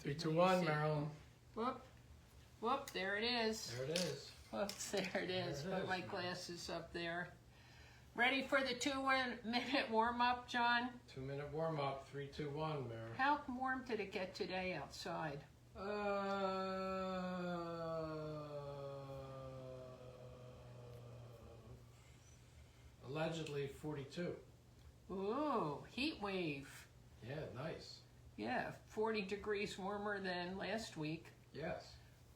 3, 2, 1, Marilyn. Whoop, whoop, there it is. There it is. Whoops, there it is. There it Put my is. glasses up there. Ready for the 2-minute warm-up, John? 2-minute warm up. 3, 2, 1, Marilyn. How warm did it get today outside? Allegedly 42. Ooh, heat wave. Yeah, nice. Yeah, 40 degrees warmer than last week. Yes.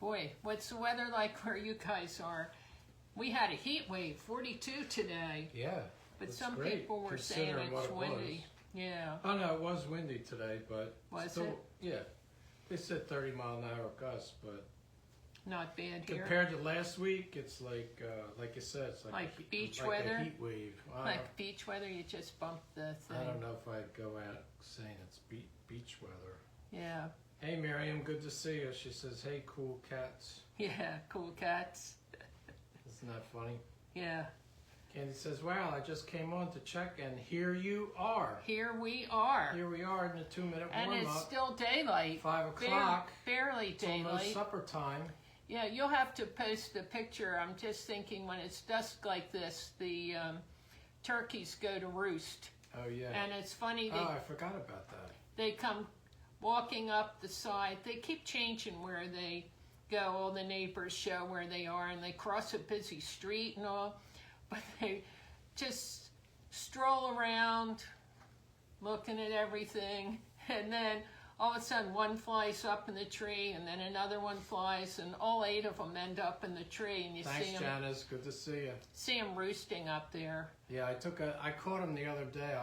Boy, what's the weather like where you guys are? We had a heat wave, 42 today. Yeah. But that's some great, people were saying considering what it's it windy. Yeah. Was. Oh no, it was windy today, but Was still, it? Yeah. They said 30-mile-an-hour gusts, but Not bad here. compared to last week, it's like you said, it's like Like beach like weather? a heat wave. Like beach weather, you just bump the thing. I don't know if I'd go out saying it's beach weather. Yeah. Hey Miriam, good to see you. She says, hey cool cats. Yeah, cool cats. Isn't that funny? Yeah. Candy says, wow, I just came on to check and here you are. Here we are. Here we are in the 2-minute And warm it's up. still daylight. 5 o'clock. Barely It's almost daylight. supper time. Yeah, you'll have to post a picture. I'm just thinking when it's dusk like this, the turkeys go to roost. Oh yeah. And it's funny, Oh, I forgot about that. they come walking up the side. They keep changing where they go. All the neighbors show where they are, and they cross a busy street and all. But they just stroll around, looking at everything, and then all of a sudden one flies up in the tree, and then another one flies, and all 8 of them end up in the tree, and you Thanks, Janice. Good to see you. see them roosting up there. Yeah, I caught him the other day.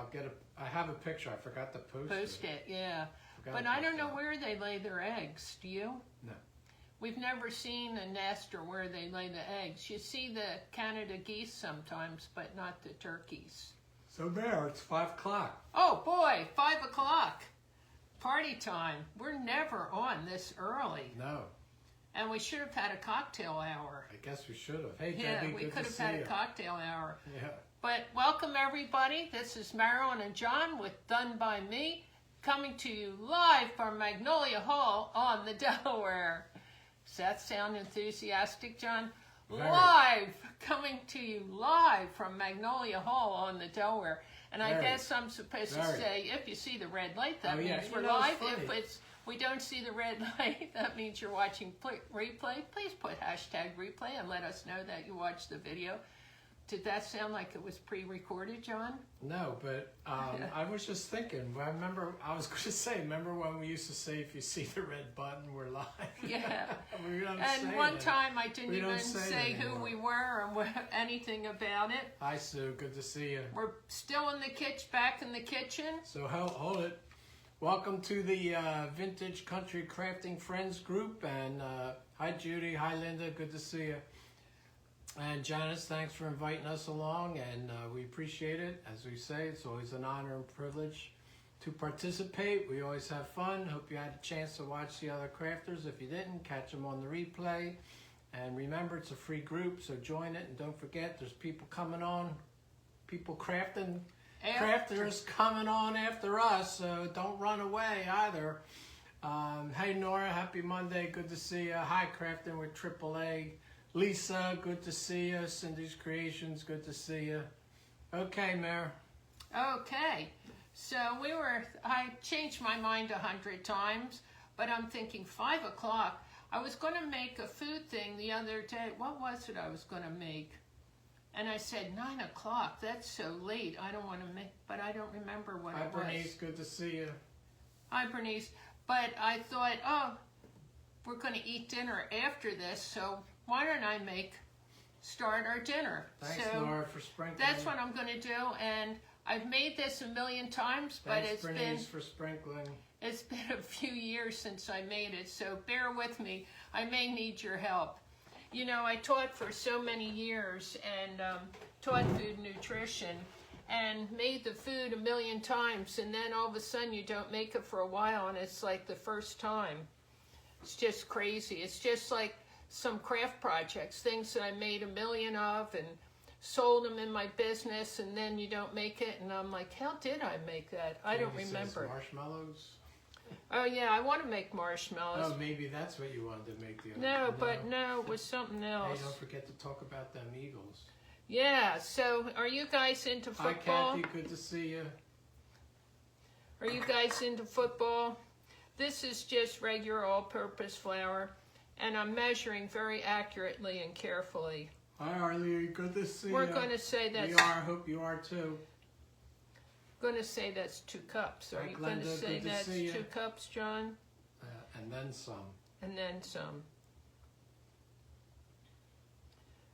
I have a picture. I forgot to post It, yeah. Forgot But I about don't know that. where they lay their eggs. Do you? No. We've never seen a nest or where they lay the eggs. You see the Canada geese sometimes, but not the turkeys. So there, it's 5 o'clock. Oh boy, 5 o'clock. Party time. We're never on this early. No, And we should have had a cocktail hour. I guess we should have. Hey, Yeah, Debbie, we good could to have see had you. a cocktail hour. Yeah. But welcome everybody. This is Marilyn and John with Done By Me, coming to you live from Magnolia Hall on the Delaware. Does that sound enthusiastic, John? Very. Live, coming to you live from Magnolia Hall on the Delaware. And I Very. guess I'm supposed to Very. say, if you see the red light, that Oh, yeah. means You we're know, it's live. funny. If we don't see the red light, that means you're watching replay. Please put hashtag replay and let us know that you watched the video. Did that sound like it was pre-recorded, John? No, but I was just thinking. I was going to say, remember when we used to say, if you see the red button, we're live? Yeah. We don't And say one that. time I didn't We don't even say say that who anymore. we were or anything about it. Hi, Sue. Good to see you. We're still in the back in the kitchen. So hold it. Welcome to the Vintage Country Crafting Friends group. And hi, Judy. Hi, Linda. Good to see you. And Janice, thanks for inviting us along, and we appreciate it. As we say, it's always an honor and privilege to participate. We always have fun. Hope you had a chance to watch the other crafters. If you didn't, catch them on the replay. And remember, it's a free group, so join it. And don't forget, there's people coming on, people crafting, crafters coming on after us, so don't run away either. Hey, Nora, happy Monday. Good to see you. Hi, Crafting with AAA. Lisa, good to see you. Cindy's Creations, good to see you. Okay, Mayor. Okay. So I changed my mind 100 times, but I'm thinking 5 o'clock. I was going to make a food thing the other day. What was it I was going to make? And I said 9 o'clock. That's so late. I don't want to make, but I don't remember what Hi, it was. Bernice, good to see you. Hi, Bernice. But I thought, oh, we're going to eat dinner after this, so why don't I start our dinner? Thanks, so Nora, for sprinkling. that's what I'm going to do, and I've made this a million times, but Thanks, Bernice, for sprinkling. it's been a few years since I made it, so bear with me. I may need your help. You know, I taught for so many years and taught food nutrition and made the food a million times, and then all of a sudden you don't make it for a while, and it's like the first time. It's just crazy. It's just like some craft projects, things that I made a million of and sold them in my business, and then you don't make it, and I'm like, how did I make that? I don't Candy says remember. marshmallows. Oh yeah, I want to make marshmallows. Oh, maybe that's what you wanted to make the other No, but no, it was something Hey, else. don't forget to talk about them Eagles. Yeah, so are you guys into football? Hi, Kathy. Good to see you. Are you guys into football? This is just regular all-purpose flour, and I'm measuring very accurately and carefully. Hi, Arlene. Good to see you. We're going to say that's... We are. Hope you are, too. Going to say that's 2 cups. Are Hi, you going to Glenda. say Good to that's see you. 2 cups, John? And then some. And then some.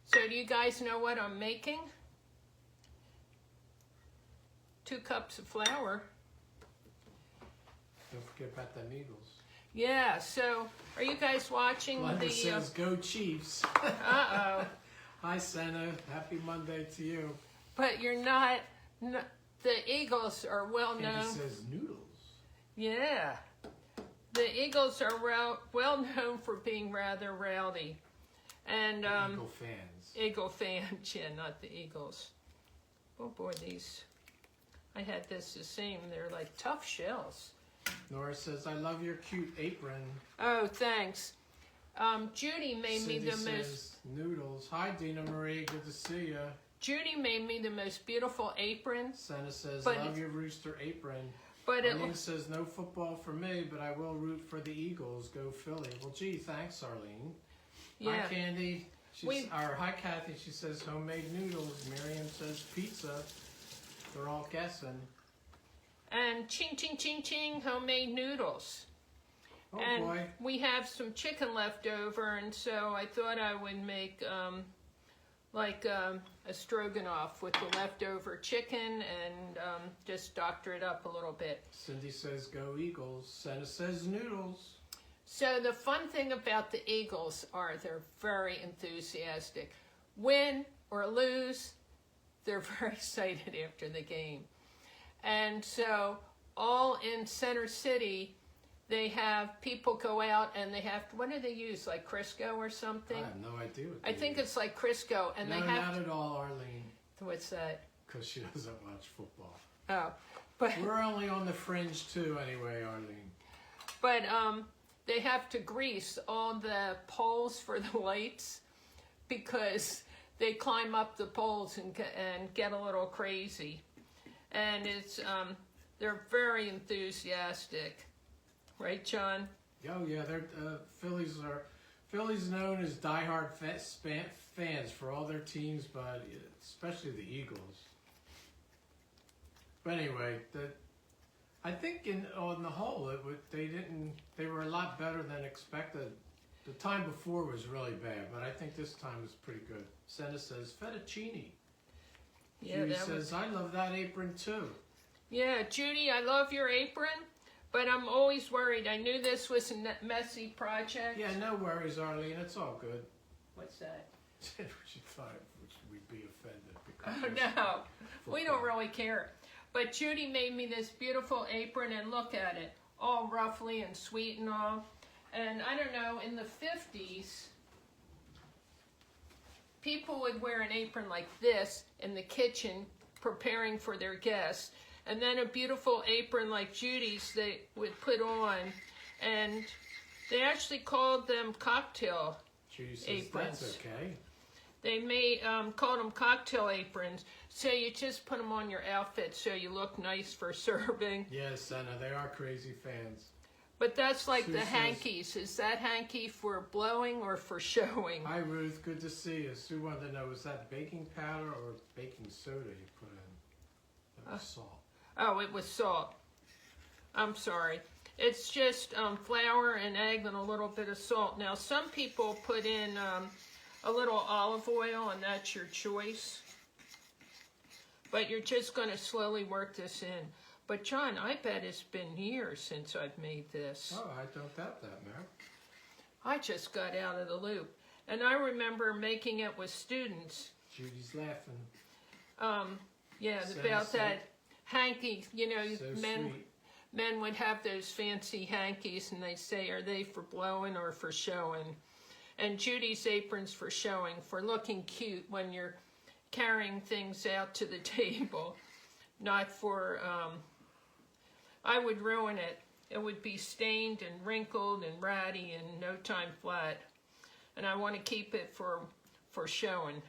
So do you guys know what I'm making? 2 cups of flour. Don't forget about them Eagles. Yeah, so are you guys watching Glenda the... says, go Chiefs. Uh-oh. Hi, Senna. Happy Monday to you. But you're not... The Eagles are well Andy known... says noodles. Yeah. The Eagles are well known for being rather rowdy. And Eagle fans. Eagle fans, yeah, not the Eagles. Oh boy, these... I had this the same. They're like tough shells. Nora says, I love your cute apron. Oh, thanks. Judy made me the most... Noodles. Hi, Dina Marie. Good to see you. Judy made me the most beautiful apron. Senna says, But love your rooster apron. But it Arlene says, no football for me, but I will root for the Eagles. Go Philly. Well, gee, thanks, Arlene. yeah. Hi, Candy. Hi, Kathy. She says, homemade noodles. Miriam says, pizza. They're all guessing. And ching, ching, ching, ching, homemade noodles. Oh, and boy. we have some chicken left over, and so I thought I would make a stroganoff with the leftover chicken and just doctor it up a little bit. Cindy says, go Eagles. Senna says, noodles. So the fun thing about the Eagles are they're very enthusiastic. Win or lose, they're very excited after the game. And so all in Center City, they have people go out and they have, what do they use, like Crisco or something? I have no idea what I think it's like Crisco, and no, they have... not at all, Arlene. What's that? Because she doesn't watch football. Oh, but We're only on the fringe, too, anyway, Arlene. but they have to grease all the poles for the lights because they climb up the poles and get a little crazy. And it's they're very enthusiastic, right, John? Oh yeah, they're Philly's known as diehard fans for all their teams, but especially the Eagles. But anyway, I think on the whole, they were a lot better than expected. The time before was really bad, but I think this time was pretty good. Senna says fettuccine. Yeah, Judy that says, was... I love that apron too. Yeah, Judy, I love your apron, but I'm always worried. I knew this was a messy project. Yeah, no worries, Arlene. It's all good. What's that? She thought we'd be offended. Oh, Because no. We don't football. really care. But Judy made me this beautiful apron, and look at it. All ruffly and sweet and all. And I don't know, in the 50s, people would wear an apron like this in the kitchen preparing for their guests. And then a beautiful apron like Judy's they would put on. And they actually called them cocktail Judy says, aprons. that's okay. They called them cocktail aprons. So you just put them on your outfit so you look nice for serving. Yes, Senna, they are crazy fans. But that's like Sue the says- hankies. Is that hanky for blowing or for showing? Hi, Ruth. Good to see you. Sue wanted to know, was that baking powder or baking soda you put in? That was salt. Oh, it was salt. I'm sorry. It's just flour and egg and a little bit of salt. Now, some people put in a little olive oil, and that's your choice. But you're just going to slowly work this in. But, John, I bet it's been years since I've made this. Oh, I don't doubt that, Mary. I just got out of the loop. And I remember making it with students. Judy's laughing. Yeah, So about sweet. that hanky, you know, So men sweet. men would have those fancy hankies, and they'd say, are they for blowing or for showing? And Judy's apron's for showing, for looking cute when you're carrying things out to the table, not for, I would ruin it. it would be stained and wrinkled and ratty and no time flat. And I want to keep it for showing.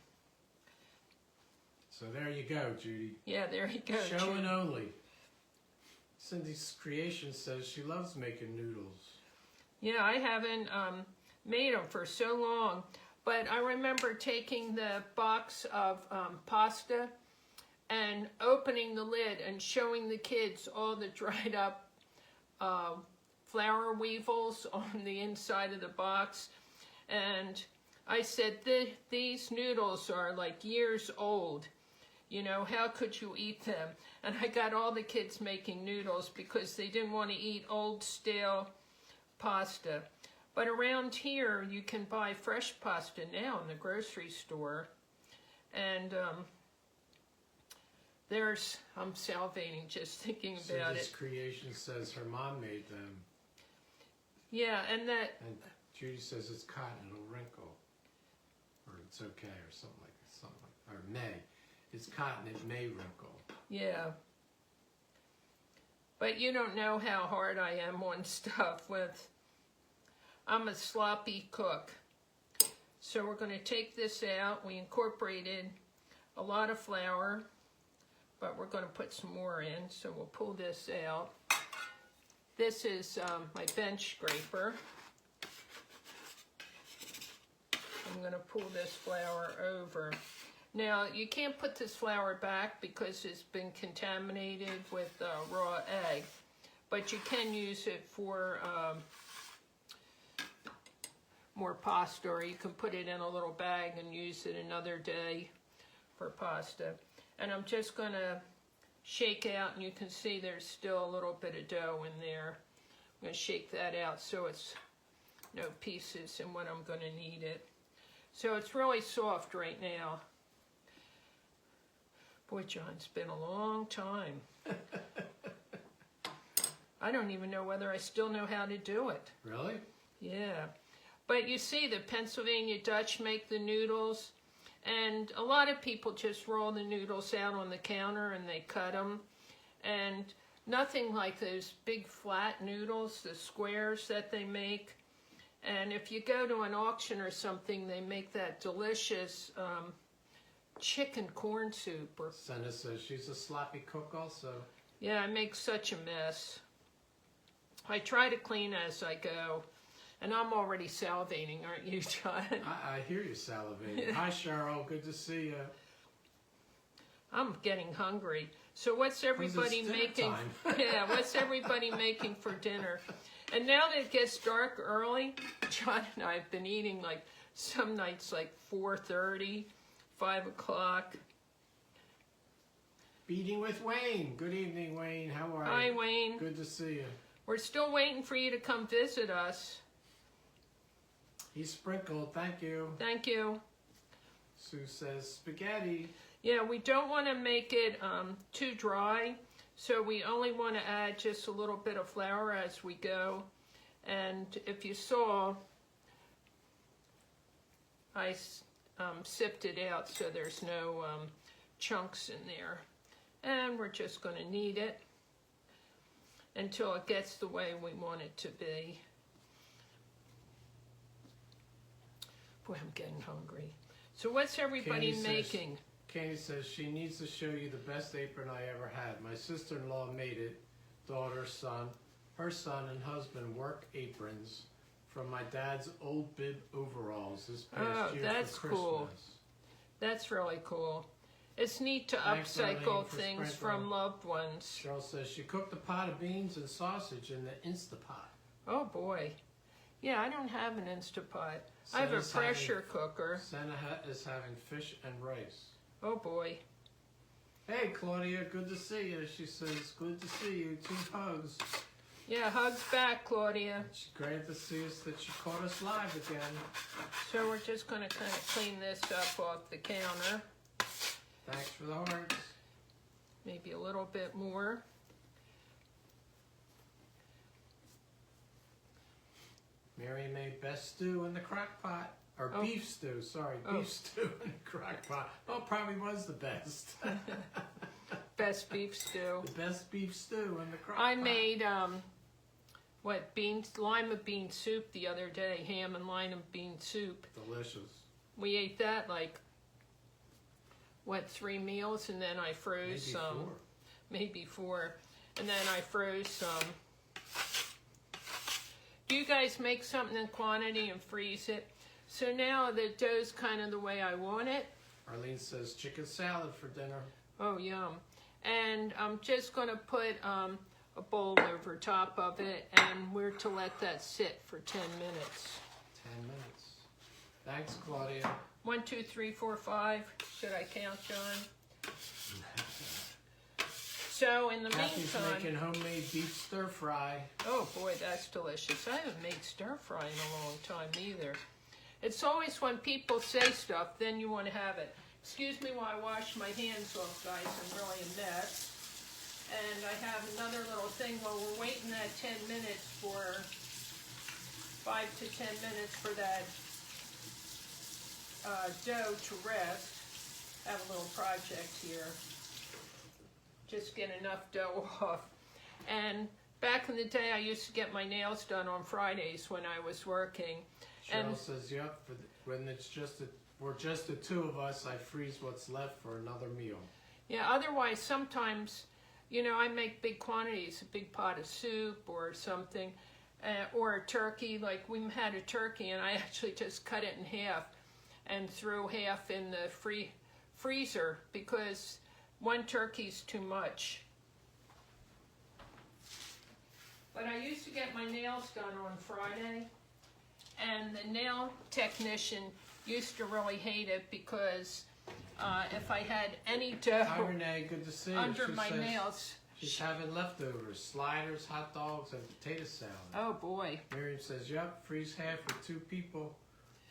So there you go, Judy. Yeah, there you go. Showing only. Cindy's Creation says she loves making noodles. Yeah, I haven't made them for so long. But I remember taking the box of pasta and opening the lid and showing the kids all the dried up flour weevils on the inside of the box. And I said, these noodles are like years old. You know, how could you eat them? And I got all the kids making noodles because they didn't want to eat old stale pasta. But around here, you can buy fresh pasta now in the grocery store. And I'm salivating just thinking about Cindy's it. Creation says her mom made them. Yeah, and And Judy says it's cotton, it'll wrinkle. Or it's okay, or something like or may. It's cotton, it may wrinkle. yeah. But you don't know how hard I am on stuff I'm a sloppy cook. So we're going to take this out. We incorporated a lot of flour, but we're going to put some more in. So we'll pull this out. This is my bench scraper. I'm going to pull this flour over. Now, you can't put this flour back because it's been contaminated with raw egg, but you can use it for more pasta, or you can put it in a little bag and use it another day for pasta. And I'm just going to shake out, and you can see there's still a little bit of dough in there. I'm going to shake that out so it's no pieces and when I'm going to knead it. So it's really soft right now. Boy, John, it's been a long time. I don't even know whether I still know how to do it. Really? Yeah. But you see, the Pennsylvania Dutch make the noodles, and a lot of people just roll the noodles out on the counter and they cut them. And nothing like those big flat noodles, the squares that they make. And if you go to an auction or something, they make that delicious chicken corn soup. Senna says she's a sloppy cook also. Yeah, I make such a mess. I try to clean as I go. And I'm already salivating, aren't you, John? I hear you salivating. Hi, Cheryl. Good to see you. I'm getting hungry. So what's everybody making? Yeah, what's everybody making for dinner? And now that it gets dark early, John and I have been eating like some nights like 4:30, 5 o'clock. Beating with Wayne. Good evening, Wayne. How are you? Hi, Wayne. Good to see you. We're still waiting for you to come visit us. He's sprinkled. Thank you. Thank you. Sue says spaghetti. Yeah, we don't want to make it too dry, so we only want to add just a little bit of flour as we go. And if you saw, I sipped it out so there's no chunks in there. And we're just going to knead it until it gets the way we want it to be. Boy, I'm getting hungry. So what's everybody making? Candy says she needs to show you the best apron I ever had. My sister-in-law made it. Daughter, son. Her son and husband work aprons from my dad's old bib overalls this past year that's for Christmas. cool. That's really cool. It's neat to Thanks, upcycle Arlene, for things sprinkling. from loved ones. Cheryl says she cooked a pot of beans and sausage in the Instapot. Oh boy. Yeah, I don't have an Instapot. I have a pressure cooker. Santa is having fish and rice. Oh boy. Hey Claudia, good to see you. She says, good to see you. 2 hugs. Yeah, hugs back, Claudia. It's great to see us that you caught us live again. So we're just going to kind of clean this up off the counter. Thanks for the hearts. Maybe a little bit more. Mary made best stew in the crock pot. Or beef stew, sorry. Beef stew in the crock pot. Oh, probably was the best. Best beef stew. The best beef stew in the crock pot. I made what, lima bean soup the other day, ham and lima bean soup. Delicious. We ate that like, what, 3 meals, and then I froze Maybe some. 4. Maybe 4. And then I froze some. Do you guys make something in quantity and freeze it? So now the dough's kind of the way I want it. Arlene says chicken salad for dinner. Oh, yum. And I'm just going to put a bowl over top of it, and we're to let that sit for 10 minutes. 10 minutes. Thanks, Claudia. 1, 2, 3, 4, 5. Should I count, John? So in the Kathy's meantime, making homemade beef stir fry. oh boy, that's delicious. I haven't made stir fry in a long time either. It's always when people say stuff, then you want to have it. Excuse me while I wash my hands off, guys. I'm really a mess. And I have another little thing while we're waiting that 10 minutes for 5 to 10 minutes for that dough to rest. I have a little project here. Just get enough dough off. And back in the day, I used to get my nails done on Fridays when I was working. Cheryl And says, yep, when it's we're just the 2 of us, I freeze what's left for another meal. yeah, otherwise sometimes, you know, I make big quantities, a big pot of soup or something, or a turkey. Like we had a turkey and I actually just cut it in half and threw half in the freezer because 1 turkey's too much. But I used to get my nails done on Friday, and the nail technician used to really hate it because if I had any dough Hi, Renee. Good to see you. under She my says nails, she's having leftovers, sliders, hot dogs, and potato salad. oh boy. Miriam says, yep, freeze half for 2 people.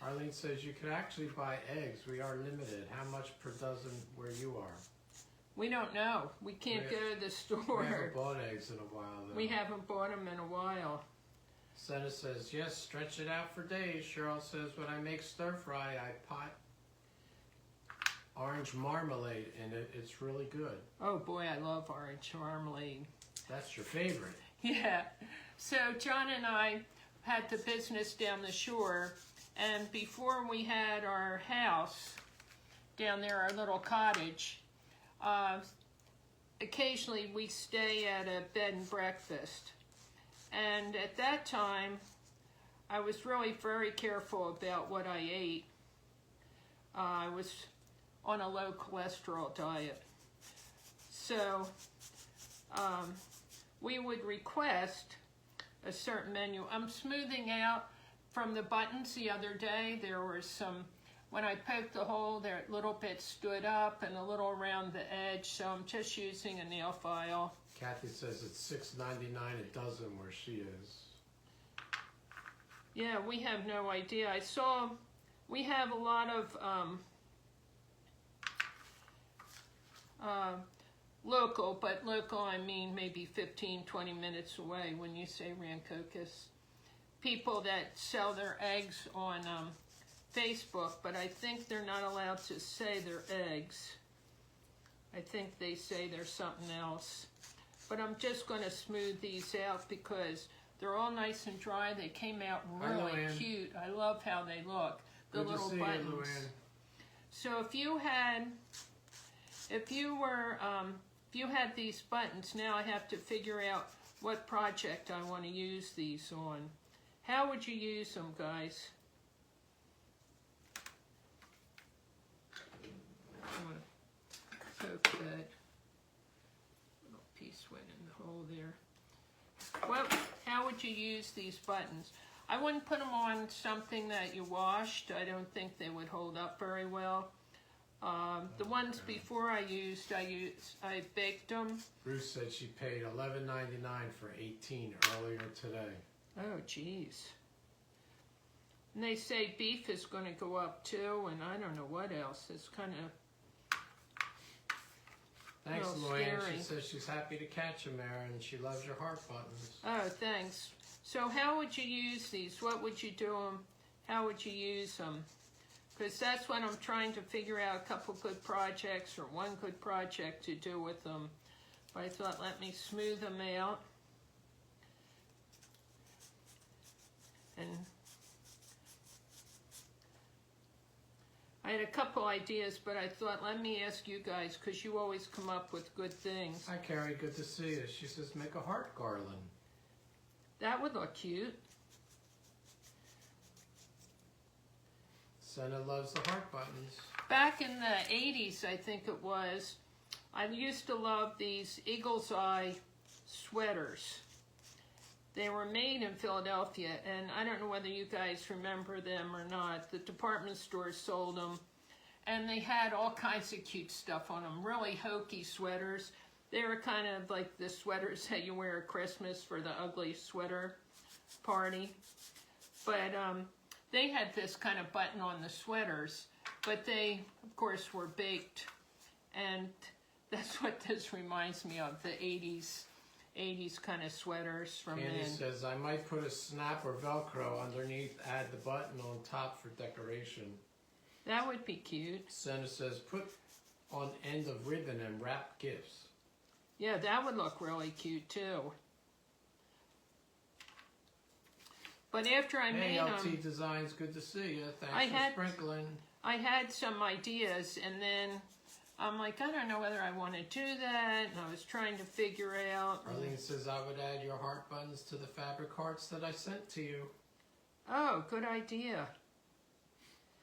Arlene says, you could actually buy eggs. We are limited. How much per dozen where you are? We don't know. We can't go to the We store. haven't bought eggs in a while, though. We haven't bought them in a while. Senna says, yes, stretch it out for days. Cheryl says, when I make stir fry, I pot orange marmalade in it. It's really good. Oh boy, I love orange marmalade. That's your favorite. Yeah. So John and I had the business down the shore, and before we had our house down there, our little cottage, occasionally we stay at a bed and breakfast. And at that time, I was really very careful about what I ate. I was on a low cholesterol diet. So we would request a certain menu. I'm smoothing out from the buttons the other day. There was some, when I poked the hole, there a little bit stood up and a little around the edge. So I'm just using a nail file. Kathy says it's $6.99 a dozen where she is. Yeah, we have no idea. I saw, we have a lot of local, but local I mean maybe 15, 20 minutes away when you say Rancocas. People that sell their eggs on Facebook, but I think they're not allowed to say they're eggs. I think they say they're something else. But I'm just going to smooth these out because they're all nice and dry. They came out really cute. I love how they look. The Good little to see buttons. you, Luann. So if you had these buttons, now I have to figure out what project I want to use these on. How would you use them, guys? I'm going to poke that little piece went in the hole there. Well, how would you use these buttons? I wouldn't put them on something that you washed. I don't think they would hold up very well. The ones before I baked them. Bruce said she paid $11.99 for 18 earlier today. Oh, geez. And they say beef is going to go up too, and I don't know what else. It's kind of Thanks, little Luann. scary. She says she's happy to catch them, Aaron, and she loves your heart buttons. Oh, thanks. So how would you use these? What would you do them? How would you use them? Because that's what I'm trying to figure out, a couple good projects or one good project to do with them. But I thought, let me smooth them out. I had a couple ideas, but I thought, let me ask you guys, because you always come up with good things. Hi, Carrie. Good to see you. She says make a heart garland. That would look cute. Senna loves the heart buttons. Back in the 80s, I think it was, I used to love these Eagle's Eye sweaters. They were made in Philadelphia, and I don't know whether you guys remember them or not. The department stores sold them, and they had all kinds of cute stuff on them, really hokey sweaters. They were kind of like the sweaters that you wear at Christmas for the ugly sweater party. But they had this kind of button on the sweaters, but they, of course, were baked, and that's what this reminds me of, the 80s kind of sweaters from Candy men. says, I might put a snap or Velcro underneath, add the button on top for decoration. That would be cute. Senna says, put on end of ribbon and wrap gifts. Yeah, that would look really cute too. But after I made Hey, them, LT Designs, good to see you. Thanks I for had- sprinkling. I had some ideas, and then I'm like, I don't know whether I want to do that, and I was trying to figure out. Arlene says, I would add your heart buttons to the fabric hearts that I sent to you. Oh, good idea.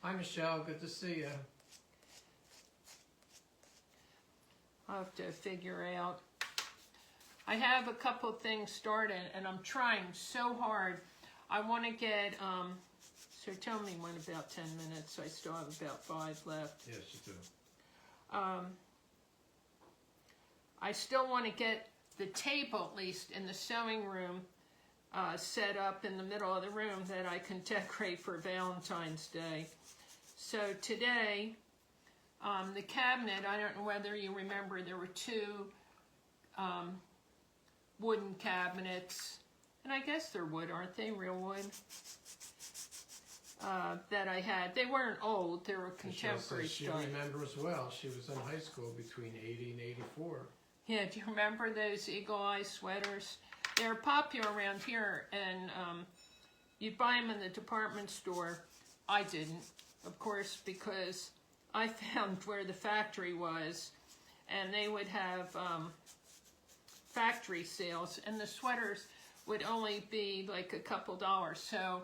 Hi, Michelle. Good to see you. I'll have to figure out. I have a couple things started, and I'm trying so hard. I want to get, so tell me when about 10 minutes. I still have about 5 left. Yes, you do. I still want to get the table, at least in the sewing room, set up in the middle of the room that I can decorate for Valentine's Day. So today, the cabinet, I don't know whether you remember, there were 2 wooden cabinets, and I guess they're wood, aren't they? Real wood. That I had. They weren't old, they were contemporary Michelle says she style. remembers well. She was in high school between 80 and 84. Yeah, do you remember those Eagle Eye sweaters? They're popular around here, and you'd buy them in the department store. I didn't, of course, because I found where the factory was, and they would have factory sales, and the sweaters would only be like a couple dollars. So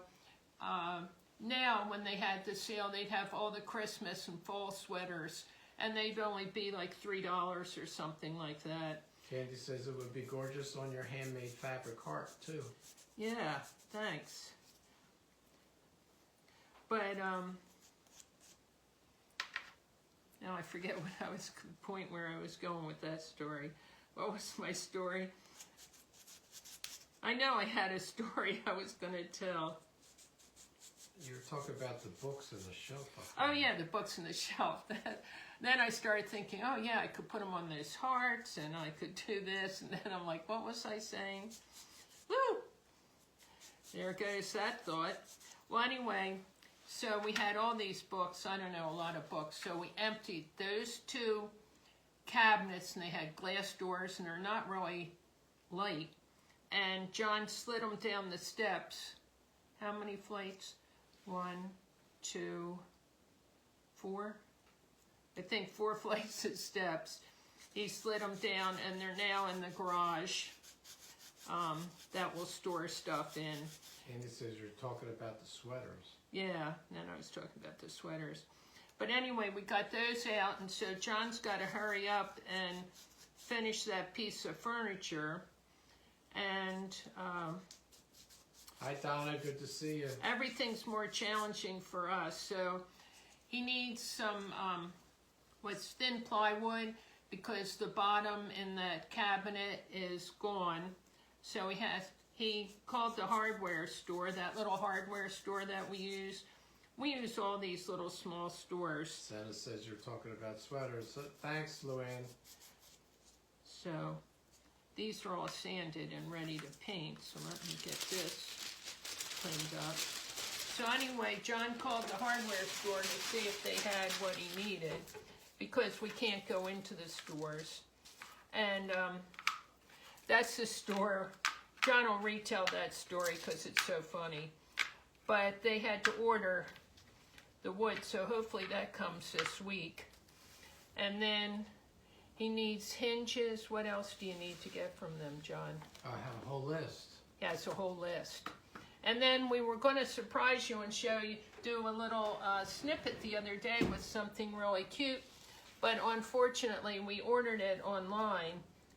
now when they had the sale, they'd have all the Christmas and fall sweaters, and they'd only be like $3 or something like that. Candy says it would be gorgeous on your handmade fabric heart, too. Yeah, thanks. But now I forget what I was, the point where I was going with that story. What was my story? I know I had a story I was going to tell. You were talking about the books and the shelf. Oh yeah, the books on the shelf. Then I started thinking, oh yeah, I could put them on those hearts, and I could do this, and then I'm like, what was I saying? Woo! There goes that thought. Well, anyway, so we had all these books. I don't know, a lot of books. So we emptied those 2 cabinets, and they had glass doors, and they're not really light. And John slid them down the steps. How many flights? 1, 2, 4. I think 4 flights of steps. He slid them down, and they're now in the garage that will store stuff in. Candy says you're talking about the sweaters. Yeah, then I was talking about the sweaters. But anyway, we got those out, and so John's got to hurry up and finish that piece of furniture. And Hi, Donna. Good to see you. everything's more challenging for us. So he needs some what's thin plywood, because the bottom in that cabinet is gone. So he called the hardware store, that little hardware store that we use. We use all these little small stores. Santa says you're talking about sweaters. So, thanks, Luann. So these are all sanded and ready to paint. So let me get this cleaned up. So anyway, John called the hardware store to see if they had what he needed, because we can't go into the stores. And that's the store. John will retell that story because it's so funny. But they had to order the wood. So hopefully that comes this week. And then he needs hinges. What else do you need to get from them, John? I have a whole list. Yeah, it's a whole list. And then we were going to surprise you and show you, do a little snippet the other day with something really cute. But unfortunately, we ordered it online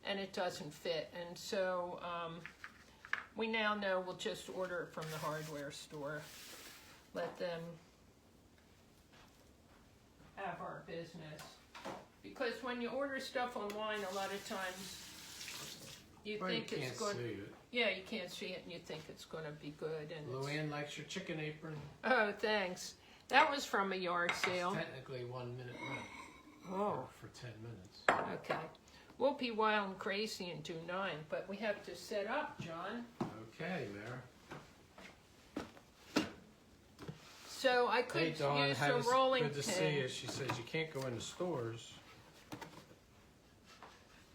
and it doesn't fit. And so we now know we'll just order it from the hardware store. Let them have our business. Because when you order stuff online, a lot of times you Well, think you it's can't good. see it. Yeah, you can't see it and you think it's going to be good. And it's, Luann likes your chicken apron. oh, thanks. That was from a yard sale. Technically 1 minute rent Oh, for 10 minutes. okay. We'll be wild and crazy and do 9, but we have to set up, John. Okay, Mayor. So I could Hey, Dawn, use a rolling good to pin. see you. She says you can't go into stores.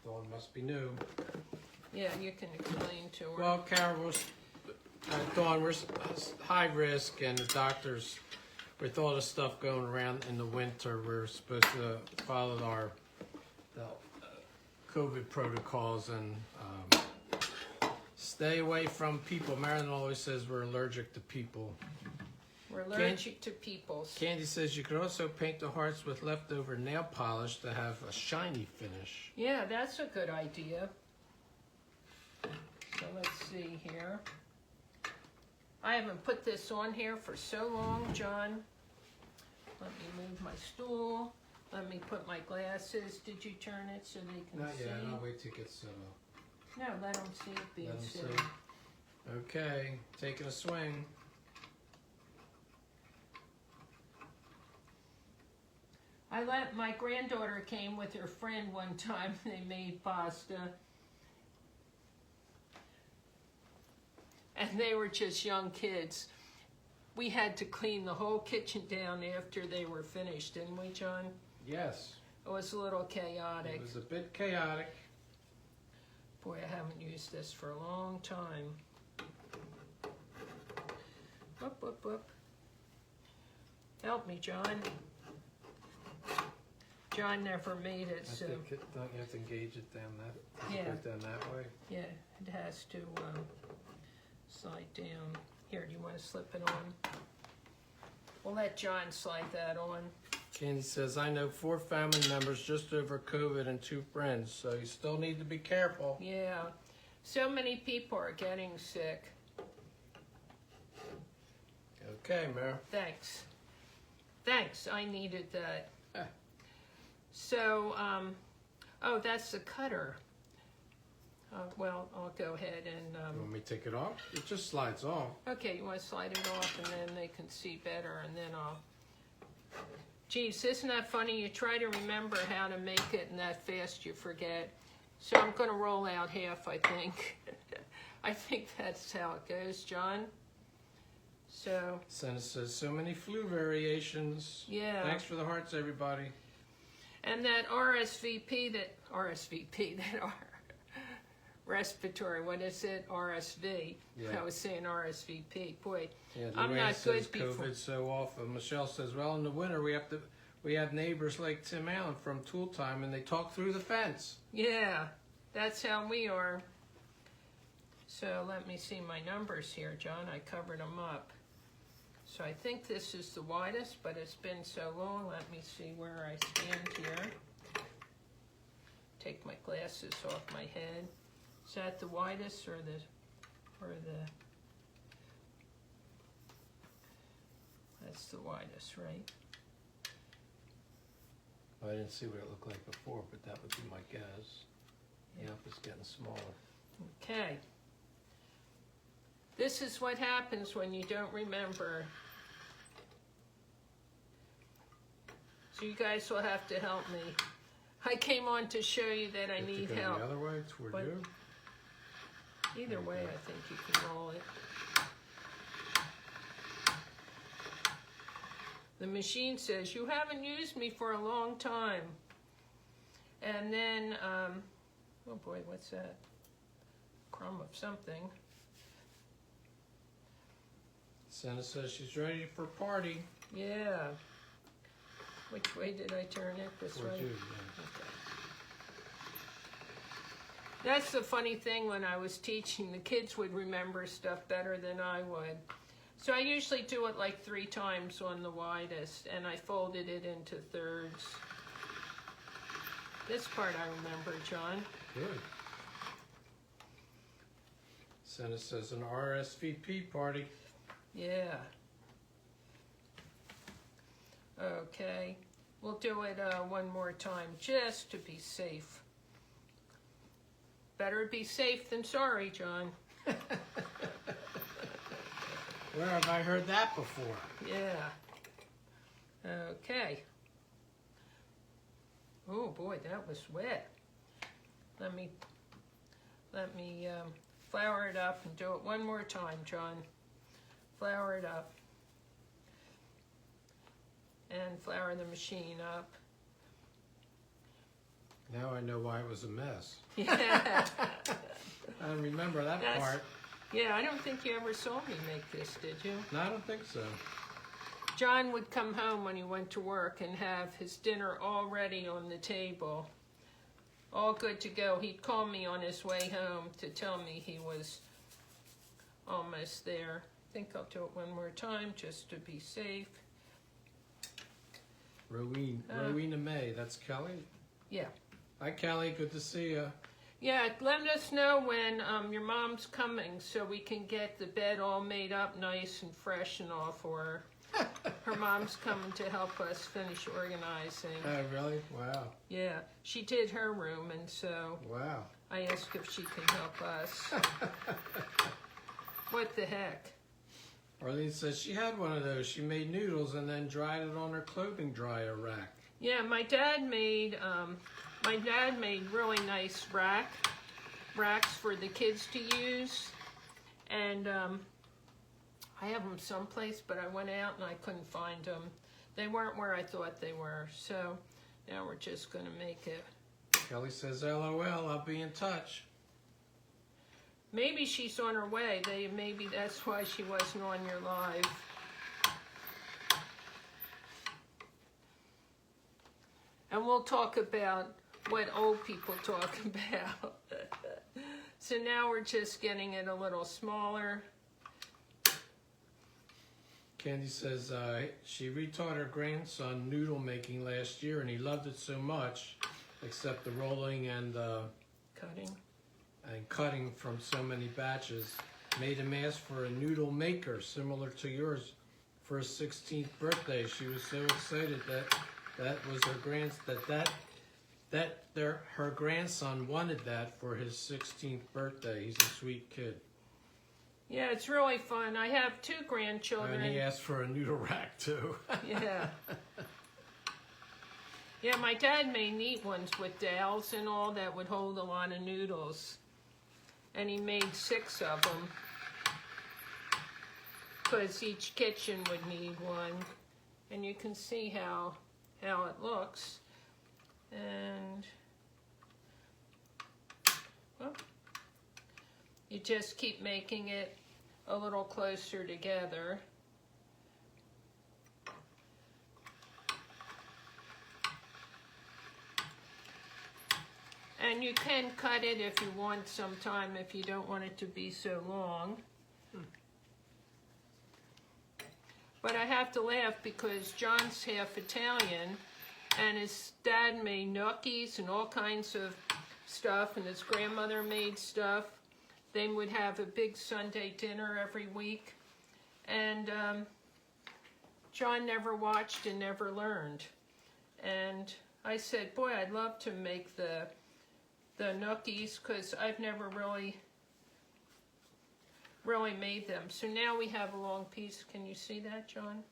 Dawn must be new. Yeah, you can explain to her. Well, Carol, Dawn, we're high risk, and the doctors, with all the stuff going around in the winter, we're supposed to follow our COVID protocols and stay away from people. Marilyn always says we're allergic to people. We're allergic to peoples. Candy says you could also paint the hearts with leftover nail polish to have a shiny finish. Yeah, that's a good idea. So let's see here. I haven't put this on here for so long, John. Let me move my stool. Let me put my glasses. Did you turn it so they can Not see? yet. I'll wait till it gets set up. No, let them see it being Let 'em silly. see. Okay, taking a swing. I let my granddaughter came with her friend one time. They made pasta. And they were just young kids. We had to clean the whole kitchen down after they were finished, didn't we, John? Yes, It was a little chaotic. it was a bit chaotic. Boy, I haven't used this for a long time. Whoop, whoop, whoop. Help me, John. John never made it, I so think don't you have to engage it down that? Yeah. Put it down that way. yeah, it has to slide down. Here, do you want to slip it on? We'll let John slide that on. Candy says, I know 4 family members just over COVID and 2 friends, so you still need to be careful. Yeah, so many people are getting sick. Okay, Mayor. Thanks. Thanks, I needed that. Ah. So, oh, that's the cutter. Well, I'll go ahead You and, want me to take it off? It just slides off. okay, you want to slide it off and then they can see better and then I'll, geez, isn't that funny? You try to remember how to make it and that fast you forget. So I'm going to roll out half, I think. I think that's how it goes, John. So, Senna says, so many flu variations. yeah. Thanks for the hearts, everybody. And that RSVP, that respiratory, what is it? RSV. Yeah. I was saying RSVP. Boy, Yeah, I'm Luann not says good before. COVID's so awful. Michelle says, well, in the winter we have neighbors like Tim Allen from Tool Time, and they talk through the fence. Yeah, that's how we are. So let me see my numbers here, John. I covered them up. So I think this is the widest, but it's been so long. Let me see where I stand here. Take my glasses off my head. Is that the widest or the, that's the widest, right? I didn't see what it looked like before, but that would be my guess. Yeah. Yep, it's getting smaller. Okay. This is what happens when you don't remember. So you guys will have to help me. I came on to show you that I Have to need go help. the other way toward What? you. Either way, I think you can roll it. The machine says, you haven't used me for a long time. And then, oh boy, what's that? Crumb of something. Santa says she's ready for party. Yeah. Which way did I turn it? This For way? Judy, yeah. Okay. That's the funny thing, when I was teaching, the kids would remember stuff better than I would. So I usually do it like 3 times on the widest, and I folded it into thirds. This part I remember, John. Good. Santa says an RSVP party. Yeah. Okay. We'll do it one more time, just to be safe. Better be safe than sorry, John. Where have I heard that before? Yeah. Okay. Oh boy, that was wet. Let me flour it up and do it one more time, John. Flour it up. And flour the machine up. Now I know why it was a mess. Yeah. I remember that part. Yeah, I don't think you ever saw me make this, did you? No, I don't think so. John would come home when he went to work and have his dinner all ready on the table. All good to go. He'd call me on his way home to tell me he was almost there. I think I'll do it one more time just to be safe. Rowena May, that's Kelly? Yeah. Hi Kelly, good to see you. Yeah, let us know when your mom's coming so we can get the bed all made up nice and fresh and all for her. Her mom's coming to help us finish organizing. Oh, really? Wow. Yeah, she did her room, and so Wow. I asked if she can help us. What the heck? Arlene says she had one of those. She made noodles and then dried it on her clothing dryer rack. Yeah, my dad made really nice racks for the kids to use, and I have them someplace, but I went out and I couldn't find them. They weren't where I thought they were, so now we're just going to make it. Kelly says, LOL, I'll be in touch. Maybe she's on her way. Maybe that's why she wasn't on your live. And we'll talk about what old people talk about. So now we're just getting it a little smaller. Candy says she retaught her grandson noodle making last year and he loved it so much, except the rolling and cutting from so many batches. Made him ask for a noodle maker similar to yours for his 16th birthday. She was so excited that was her grandson wanted that for his 16th birthday. He's a sweet kid. Yeah, it's really fun. I have 2 grandchildren. And he asked for a noodle rack too. Yeah. Yeah, my dad made neat ones with dowels and all that would hold a lot of noodles. And he made 6 of them. Because each kitchen would need one. And you can see how it looks. And, well, you just keep making it a little closer together. And you can cut it if you want sometime, if you don't want it to be so long. But I have to laugh because John's half Italian, and his dad made gnocchis and all kinds of stuff, and his grandmother made stuff. They would have a big Sunday dinner every week, and John never watched and never learned. And I said, boy, I'd love to make the gnocchis because I've never really made them. So now we have a long piece. Can you see that, John?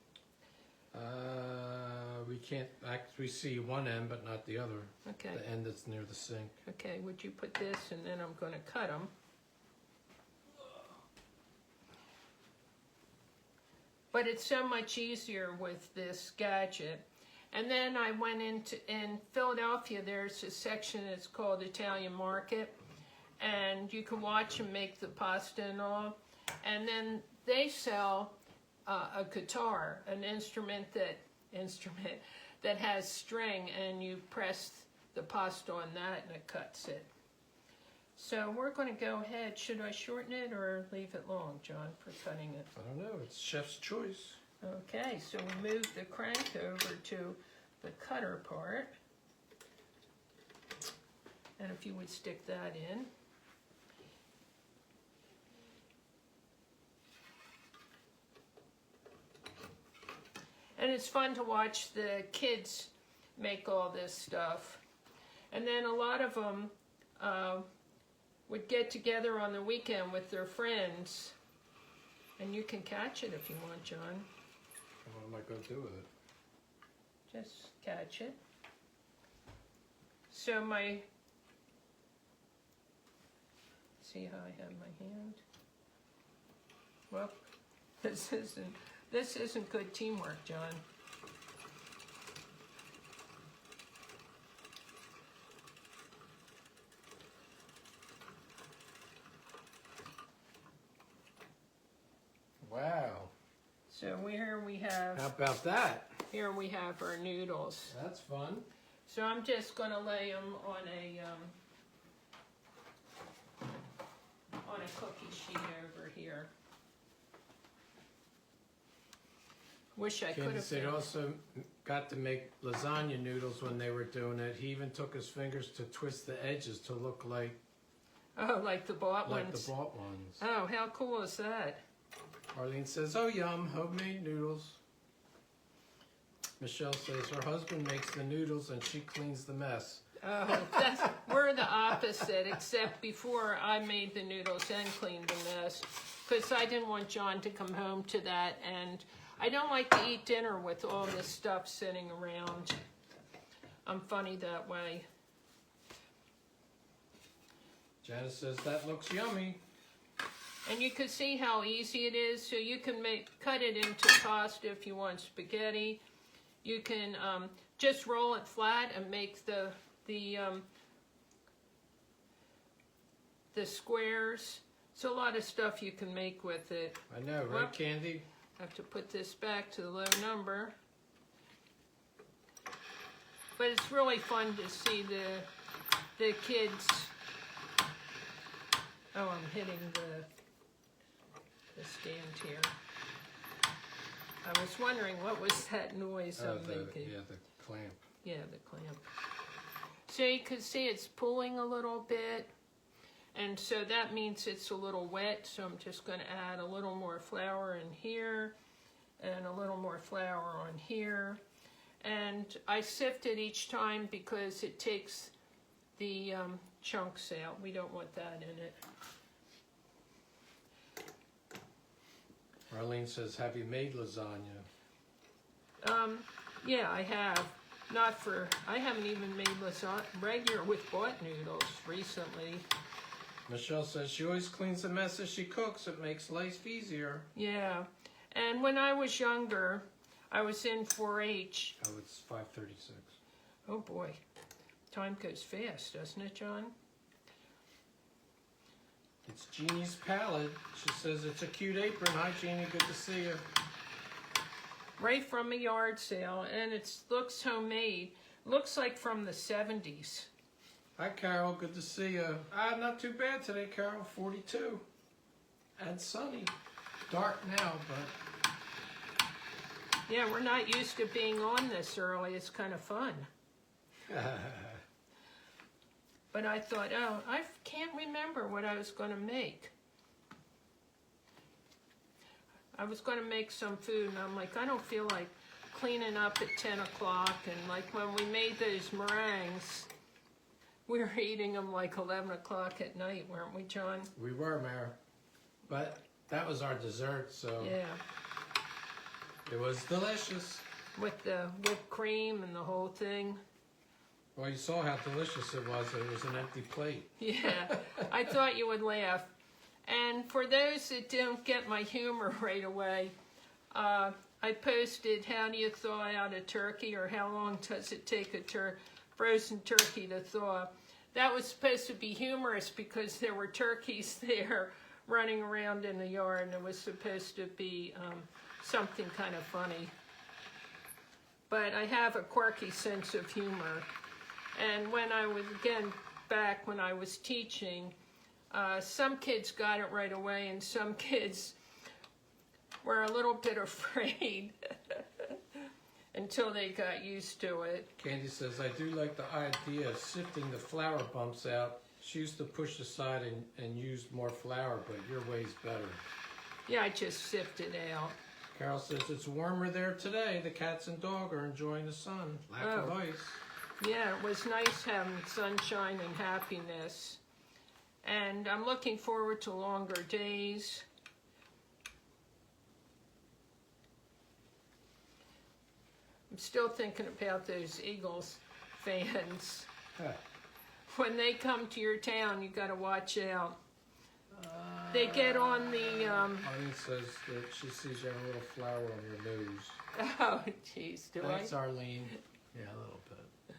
We can't actually see one end, but not the other. Okay. The end that's near the sink. Okay, would you put this, and then I'm going to cut them. But it's so much easier with this gadget. And then I went in Philadelphia, there's a section that's called Italian Market, and you can watch them make the pasta and all. And then they sell a guitar, an instrument that has string, and you press the pasta on that and it cuts it. So we're going to go ahead. Should I shorten it or leave it long, John, for cutting it? I don't know. It's chef's choice. Okay, so we move the crank over to the cutter part. And if you would stick that in. And it's fun to watch the kids make all this stuff. And then a lot of them would get together on the weekend with their friends. And you can catch it if you want, John. What am I going to do with it? Just catch it. So see how I have my hand? Well, this isn't good teamwork, John. Wow. So here we have. How about that? Here we have our noodles. That's fun. So I'm just going to lay them on a cookie sheet over here. Wish I could have. Candace also got to make lasagna noodles when they were doing it. He even took his fingers to twist the edges to look like like the bought the ones. bought ones. Oh, how cool is that? Arlene says, "Oh yum, homemade noodles." Michelle says her husband makes the noodles and she cleans the mess. Oh, we're the opposite, except before I made the noodles and cleaned the mess, because I didn't want John to come home to that, and I don't like to eat dinner with all this stuff sitting around. I'm funny that way. Janice says that looks yummy. And you can see how easy it is. So you can cut it into pasta if you want spaghetti. You can just roll it flat and make the squares. It's a lot of stuff you can make with it. I know, right, Well, Candy? I have to put this back to the low number. But it's really fun to see the kids. Oh, I'm hitting the stand here. I was wondering what was that noise I'm making. Yeah, the clamp. Yeah, the clamp. So you can see it's pulling a little bit, and so that means it's a little wet, so I'm just going to add a little more flour in here and a little more flour on here. And I sift it each time because it takes the chunks out. We don't want that in it. Arlene says, have you made lasagna? Yeah, I have. I haven't even made lasagna regular with bought noodles recently. Michelle says she always cleans the mess as she cooks. It makes life easier. Yeah, and when I was younger, I was in 4-H. Oh, it's 5:36. Oh boy, time goes fast, doesn't it, John? It's Jeannie's palette. She says it's a cute apron. Hi, Jeannie. Good to see you. Right from a yard sale, and it looks homemade. Looks like from the 70s. Hi, Carol. Good to see you. Not too bad today, Carol. 42. And sunny. Dark now, but... Yeah, we're not used to being on this early. It's kind of fun. But I thought, oh, I can't remember what I was going to make. I was going to make some food, and I'm like, I don't feel like cleaning up at 10 o'clock. And like when we made those meringues, we were eating them like 11 o'clock at night, weren't we, John? We were, Mare. But that was our dessert, so Yeah, it was delicious. with the whipped cream and the whole thing. Well, you saw how delicious it was. It was an empty plate. Yeah, I thought you would laugh. And for those that don't get my humor right away, I posted, how do you thaw out a turkey, or how long does it take a frozen turkey to thaw? That was supposed to be humorous because there were turkeys there running around in the yard, and it was supposed to be something kind of funny. But I have a quirky sense of humor. And when I was, again, back when I was teaching, some kids got it right away and some kids were a little bit afraid until they got used to it. Candy says, I do like the idea of sifting the flour bumps out. She used to push aside and use more flour, but your way's better. Yeah, I just sifted out. Carol says, it's warmer there today. The cats and dog are enjoying the sun. Lack of ice. Yeah, it was nice having sunshine and happiness. And I'm looking forward to longer days. I'm still thinking about those Eagles fans. Huh. When they come to your town, you got to watch out. They get on the... Arlene says that she sees you have a little flour on your nose. Oh, jeez, do I? Thanks, Arlene. Yeah, a little bit.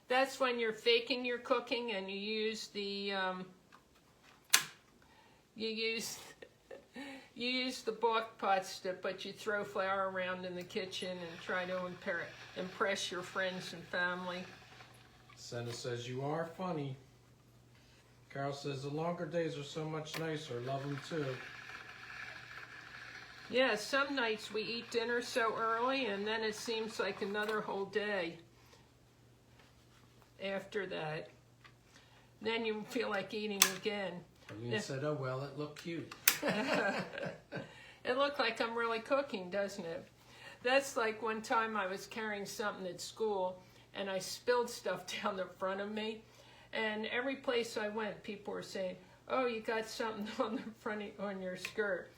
That's when you're faking your cooking and you use the... you use the bok pasta, but you throw flour around in the kitchen and try to impress your friends and family. Senna says, you are funny. Carol says, the longer days are so much nicer. Love them too. Yeah, some nights we eat dinner so early and then it seems like another whole day after that. Then you feel like eating again. Arlene said, oh well, it looked cute. It looked like I'm really cooking, doesn't it? That's like one time I was carrying something at school and I spilled stuff down the front of me. And every place I went, people were saying, oh, you got something on the front on your skirt.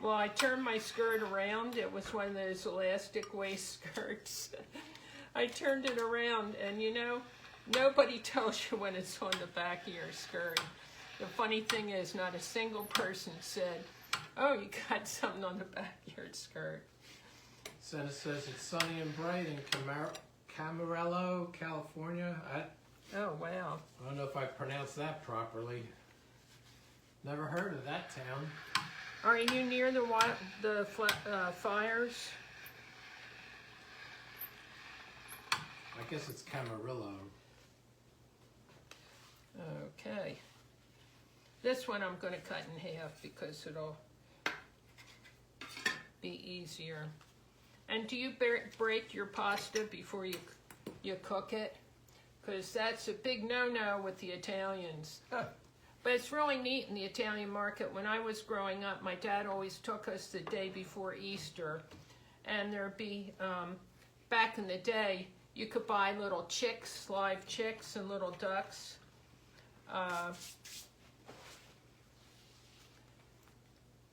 Well, I turned my skirt around. It was one of those elastic waist skirts. I turned it around and, you know, nobody tells you when it's on the back of your skirt. The funny thing is, not a single person said, oh, you got something on the back of your skirt. Senna says, it's sunny and bright in Camarillo, California. Oh, wow. I don't know if I pronounced that properly. Never heard of that town. Are you near the fires? I guess it's Camarillo. Okay. This one I'm going to cut in half because it'll be easier. And do you break your pasta before you cook it? Because that's a big no-no with the Italians. But it's really neat in the Italian market. When I was growing up, my dad always took us the day before Easter. And there'd be, back in the day, you could buy little chicks, live chicks and little ducks.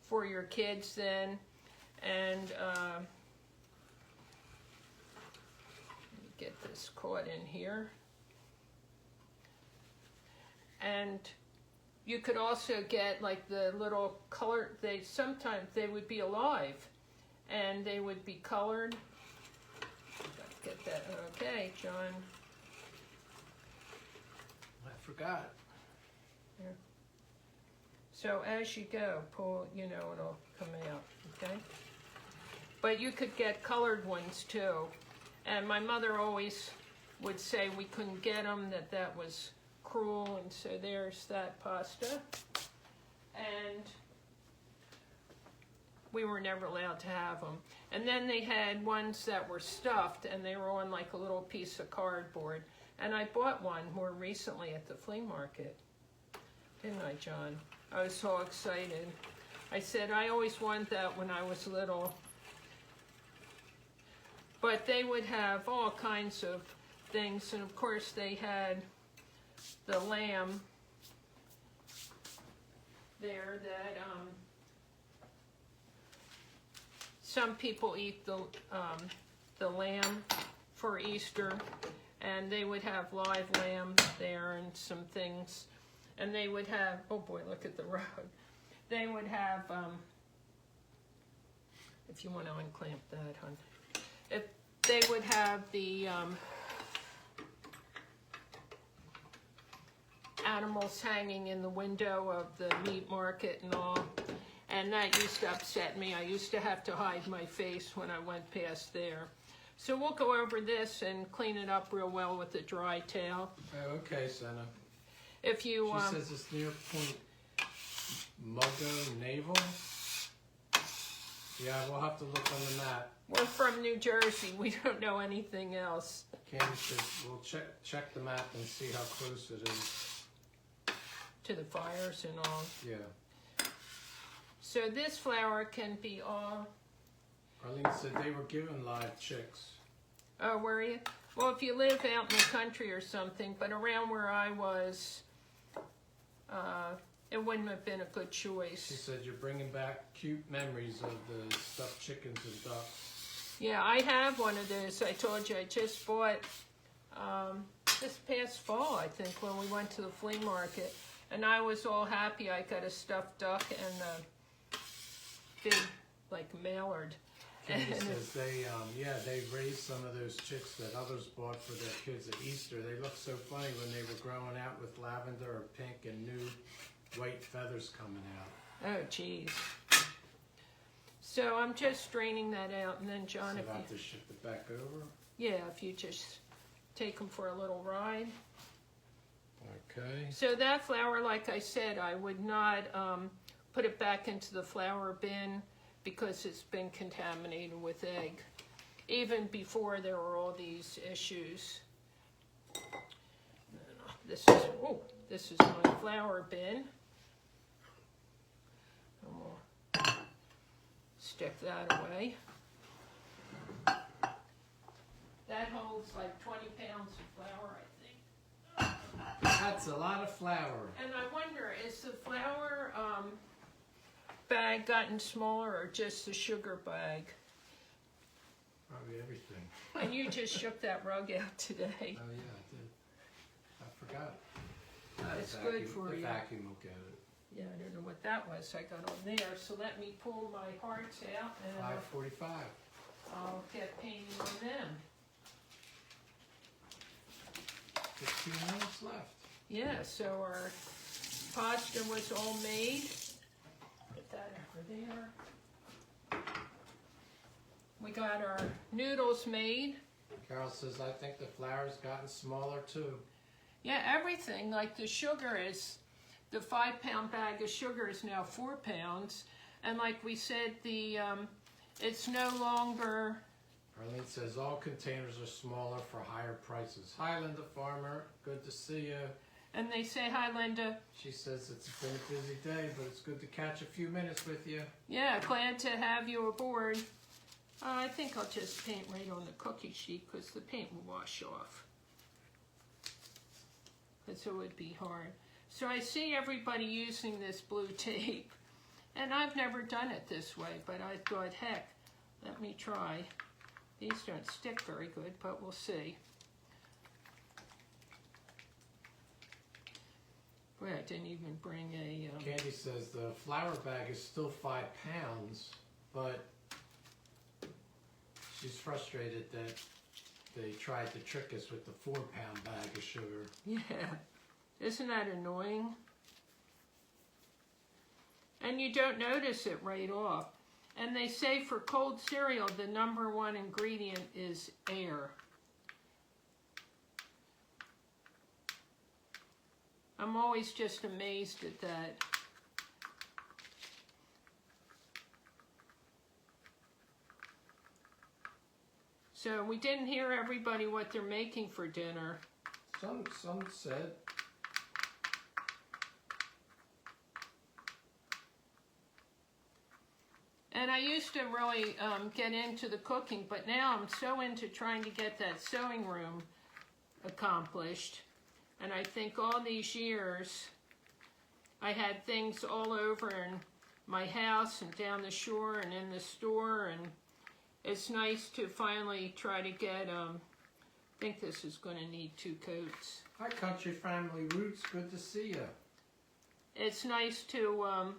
For your kids then. And let me get this caught in here. And you could also get like the little color, sometimes they would be alive and they would be colored. Let's get that, okay, John. I forgot. Here. So as you go, pull, you know, it'll come out, okay? But you could get colored ones too. And my mother always would say we couldn't get them, that was cruel, and so there's that pasta. And we were never allowed to have them. And then they had ones that were stuffed and they were on like a little piece of cardboard. And I bought one more recently at the flea market. Didn't I, John? I was so excited. I said, I always wanted that when I was little. But they would have all kinds of things. And of course they had the lamb there that some people eat the lamb for Easter, and they would have live lambs there and some things, and they would have, oh boy, look at the road. They would have, if you want to unclamp that, hon. If they would have the animals hanging in the window of the meat market and all. And that used to upset me. I used to have to hide my face when I went past there. So we'll go over this and clean it up real well with a dry towel. Oh, okay, Senna. If you, She says it's near Point Mugo Naval. Yeah, we'll have to look on the map. we're from New Jersey. We don't know anything else. Candy says we'll check the map and see how close it is. To the fires and all. Yeah. So this flower can be all... Arlene said they were given live chicks. Oh, were you? Well, if you live out in the country or something, but around where I was, it wouldn't have been a good She choice. said you're bringing back cute memories of the stuffed chickens and ducks. Yeah, I have one of those. I told you I just bought this past fall, I think, when we went to the flea market. And I was all happy I got a stuffed duck and a big, like, mallard. Candy says they raised some of those chicks that others bought for their kids at Easter. They looked so funny when they were growing out with lavender or pink and new white feathers coming out. Oh, geez. So I'm just straining that out, and then John, So if I'll you, have to shift it back over. yeah, if you just take them for a little ride. Okay. So that flower, like I said, I would not put it back into the flower bin because it's been contaminated with egg, even before there were all these issues. This is my flower bin. And we'll stick that away. That holds like 20 pounds of flour, I think. That's a lot of flour. And I wonder, is the flour bag gotten smaller or just the sugar bag? Probably everything. And you just shook that rug out today. Oh yeah, I did. I forgot. It's good for the you. vacuum will get it. Yeah, I don't know what that was I got on there. So let me pull my hearts out and 5:45. I'll get painting on them. 15 minutes left. Yeah, so our pasta was all made. Put that over there. We got our noodles made. Carol says, I think the flour's gotten smaller too. Yeah, everything, like the sugar is, the 5-pound bag of sugar is now 4 pounds. And like we said, the it's no longer... Arlene says, all containers are smaller for higher prices. Hi, Linda Farmer. Good to see you. And they say, hi, Linda. She says it's been a busy day, but it's good to catch a few minutes with you. Yeah, glad to have you aboard. I think I'll just paint right on the cookie sheet because the paint will wash off. Because it would be hard. So I see everybody using this blue tape. And I've never done it this way, but I thought, heck, let me try. These don't stick very good, but we'll see. Boy, I didn't even bring a... Candy says the flour bag is still 5 pounds, but she's frustrated that they tried to trick us with the 4-pound bag of sugar. Yeah, isn't that annoying? And you don't notice it right off. And they say for cold cereal, the #1 ingredient is air. I'm always just amazed at that. So we didn't hear everybody what they're making for dinner. Some said. And I used to really get into the cooking, but now I'm so into trying to get that sewing room accomplished. And I think all these years, I had things all over in my house and down the shore and in the store. And it's nice to finally try to get, I think this is going to need 2 coats. Hi, Country Family Roots. Good to see you. It's nice to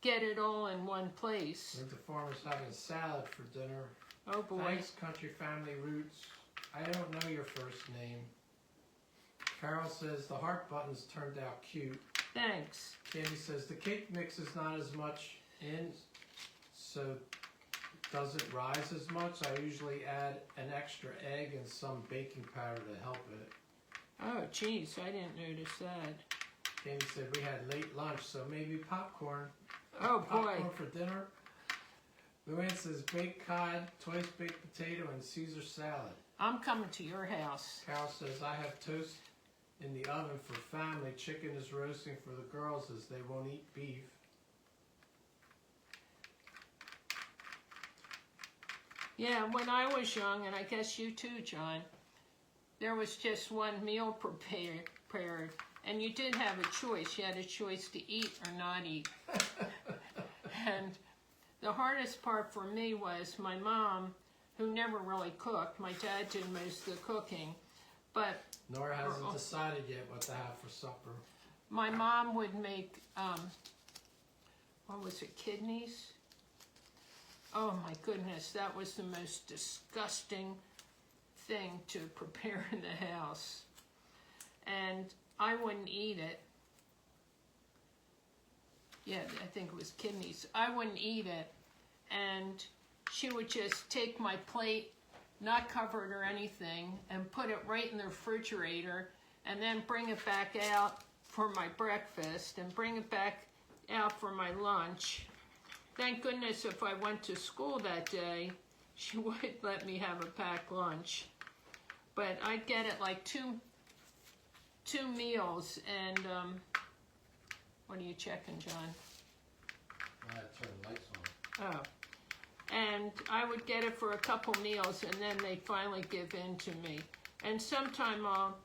get it all in one place. Linda Farmer's having salad for dinner. Oh boy. Thanks, Country Family Roots. I don't know your first name. Carol says the heart buttons turned out cute. Thanks. Candy says the cake mix is not as much in, so doesn't rise as much. I usually add an extra egg and some baking powder to help it. Oh, geez, I didn't notice that. Candy said we had late lunch, so maybe popcorn. Oh, boy. Popcorn for dinner. Luann says baked cod, twice baked potato, and Caesar salad. I'm coming to your house. Carol says I have toast in the oven for family. Chicken is roasting for the girls as they won't eat beef. Yeah, when I was young, and I guess you too, John, there was just one meal prepared, and you did have a choice. You had a choice to eat or not eat. And the hardest part for me was my mom, who never really cooked. My dad did most of the cooking, but Nora hasn't decided yet what to have for supper. my mom would make, what was it, kidneys? Oh my goodness, that was the most disgusting thing to prepare in the house. And I wouldn't eat it. Yeah, I think it was kidneys. I wouldn't eat it. And she would just take my plate, not cover it or anything, and put it right in the refrigerator, and then bring it back out for my breakfast, and bring it back out for my lunch. Thank goodness if I went to school that day, she would let me have a packed lunch. But I'd get it like two meals, and what are you checking, John? I turn the lights on. Oh. And I would get it for a couple meals, and then they'd finally give in to me. And sometime I'll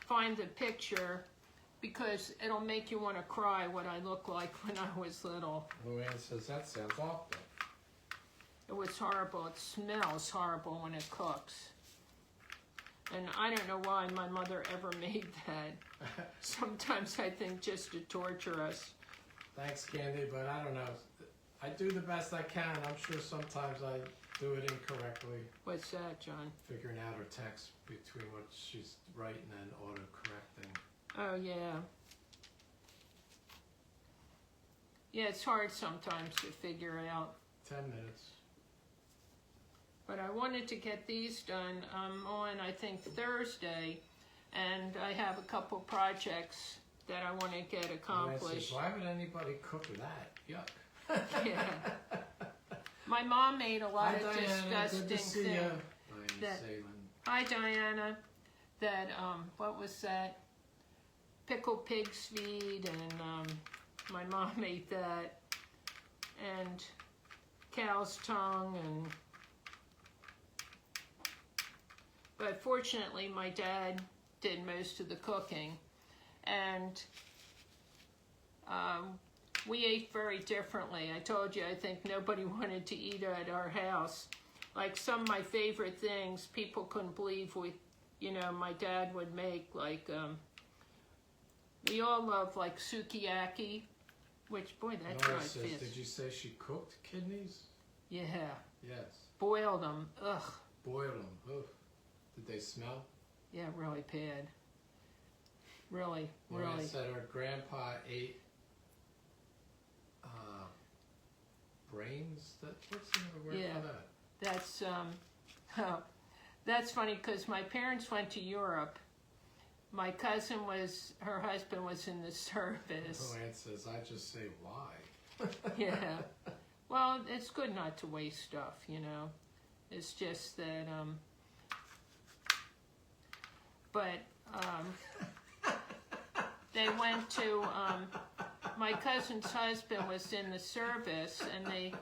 find the picture, because it'll make you want to cry what I looked like when I was little. Luann says that sounds awful. It was horrible. It smells horrible when it cooks. And I don't know why my mother ever made that. Sometimes I think just to torture us. Thanks, Candy, but I don't know. I do the best I can. I'm sure sometimes I do it incorrectly. What's that, John? Figuring out her text between what she's writing and auto-correcting. Oh, yeah. Yeah, it's hard sometimes to figure out. 10 minutes. But I wanted to get these done on, I think, Thursday. And I have a couple projects that I want to get Luann says, accomplished. why would anybody cook that? Yuck. Yeah. My mom made a lot Hi, of Diana. disgusting Good to see you. things. Diane that- Salen. Hi, Diana. That, what was that? Pickled pig's feet, and my mom made that. And cow's tongue, and... But fortunately, my dad did most of the cooking. And we ate very differently. I told you, I think nobody wanted to eat at our house. Like some of my favorite things, people couldn't believe my dad would make. Like, we all love like sukiyaki, which, boy, that's Nora right. says, did you say she cooked kidneys? Yeah, Yes. boiled them. Ugh, Boiled them. Ugh. Did they smell? yeah, really bad. Really, Nora really. said her grandpa ate brains. What's the word Yeah. for that? That's funny because my parents went to Europe. My cousin her husband was in the service. Luann says, I just say why. Yeah. Well, it's good not to waste stuff, It's just that, they went to, my cousin's husband was in the service, and they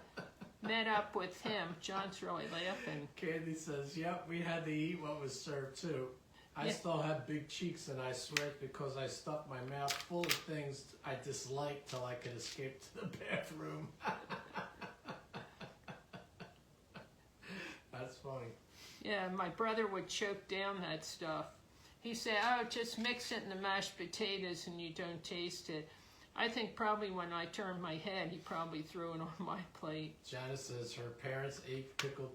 met up with him. John's really laughing. Candy says, yep, we had to eat what was served too. I Yeah. still have big cheeks, and I swear it's because I stuffed my mouth full of things I disliked till I could escape to the bathroom. That's funny. Yeah, my brother would choke down that stuff. He said, oh, just mix it in the mashed potatoes and you don't taste it. I think probably when I turned my head, he probably threw it on my plate. Janice says her parents ate pickled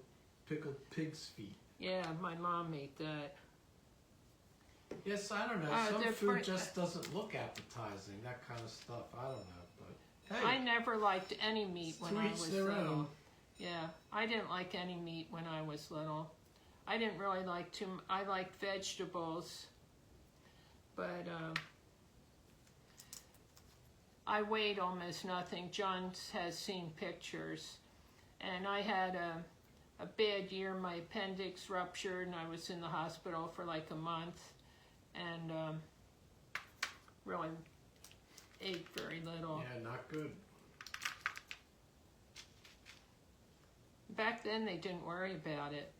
pig's feet. Yeah, my mom ate that. Yes, I don't know. Some food just doesn't look appetizing. That kind of stuff. I don't know, but hey, I never liked any meat when I was little. Own. Yeah, I didn't like any meat when I was little. I didn't really like I liked vegetables, but I weighed almost nothing. John has seen pictures, and I had a bad year. My appendix ruptured, and I was in the hospital for like a month, and really ate very little. Yeah, not good. Back then, they didn't worry about it.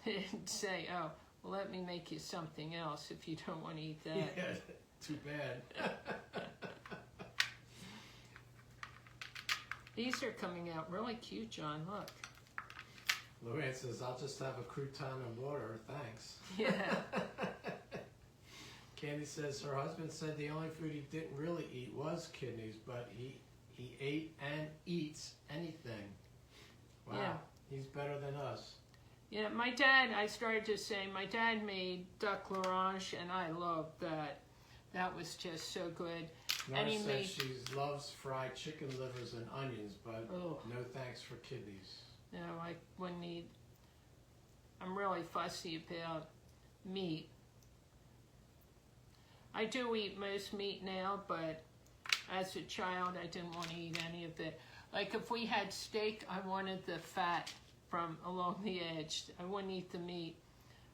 They didn't say, oh, well, let me make you something else if you don't want to eat that. Yeah, too bad. These are coming out really cute, John. Look. Luann says, I'll just have a crouton and water, thanks. Yeah. Candy says her husband said the only food he didn't really eat was kidneys, but he ate and eats anything. Wow, yeah. He's better than us. Yeah, my dad, I started to say, my dad made duck l'orange, and I loved that. That was just so good. Nora and he says made... she loves fried chicken livers and onions, but no thanks for kidneys. No, I wouldn't eat. I'm really fussy about meat. I do eat most meat now, but as a child, I didn't want to eat any of it. Like if we had steak, I wanted the fat from along the edge. I wouldn't eat the meat.